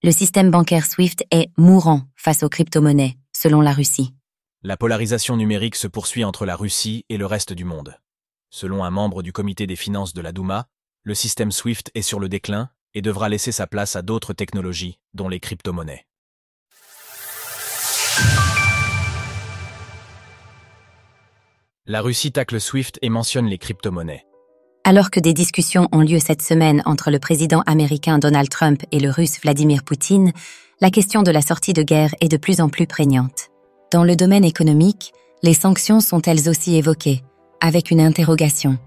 Le système bancaire SWIFT est mourant face aux crypto-monnaies, selon la Russie. La polarisation numérique se poursuit entre la Russie et le reste du monde. Selon un membre du comité des finances de la Douma, le système SWIFT est sur le déclin et devra laisser sa place à d'autres technologies, dont les crypto-monnaies. La Russie tacle SWIFT et mentionne les crypto-monnaies. Alors que des discussions ont lieu cette semaine entre le président américain Donald Trump et le russe Vladimir Poutine, la question de la sortie de guerre est de plus en plus prégnante. Dans le domaine économique, les sanctions sont elles aussi évoquées, avec une interrogation.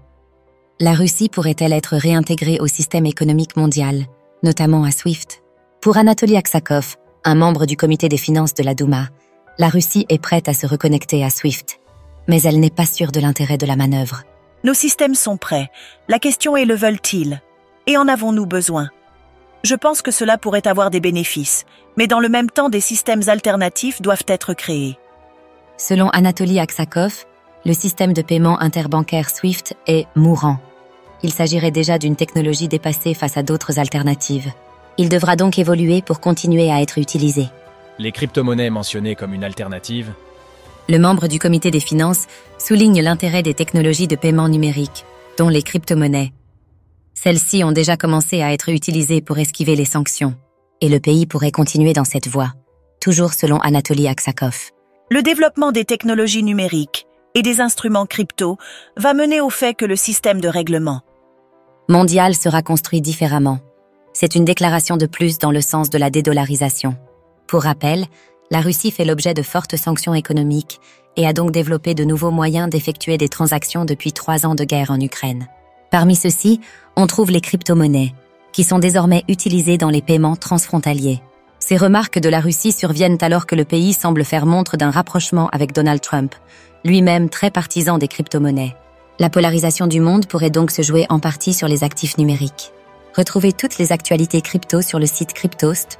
La Russie pourrait-elle être réintégrée au système économique mondial, notamment à SWIFT? Pour Anatoly Aksakov, un membre du comité des finances de la Douma, la Russie est prête à se reconnecter à SWIFT, mais elle n'est pas sûre de l'intérêt de la manœuvre. Nos systèmes sont prêts. La question est le veulent-ils? Et en avons-nous besoin? Je pense que cela pourrait avoir des bénéfices, mais dans le même temps, des systèmes alternatifs doivent être créés. Selon Anatoly Aksakov, le système de paiement interbancaire SWIFT est mourant. Il s'agirait déjà d'une technologie dépassée face à d'autres alternatives. Il devra donc évoluer pour continuer à être utilisé. Les crypto-monnaies mentionnées comme une alternative. Le membre du comité des finances souligne l'intérêt des technologies de paiement numérique, dont les crypto-monnaies. Celles-ci ont déjà commencé à être utilisées pour esquiver les sanctions, et le pays pourrait continuer dans cette voie, toujours selon Anatoly Aksakov. Le développement des technologies numériques et des instruments crypto va mener au fait que le système de règlement mondial sera construit différemment. C'est une déclaration de plus dans le sens de la dédollarisation. Pour rappel, la Russie fait l'objet de fortes sanctions économiques et a donc développé de nouveaux moyens d'effectuer des transactions depuis 3 ans de guerre en Ukraine. Parmi ceux-ci, on trouve les crypto-monnaies, qui sont désormais utilisées dans les paiements transfrontaliers. Ces remarques de la Russie surviennent alors que le pays semble faire montre d'un rapprochement avec Donald Trump, lui-même très partisan des crypto-monnaies. La polarisation du monde pourrait donc se jouer en partie sur les actifs numériques. Retrouvez toutes les actualités crypto sur le site cryptost.fr.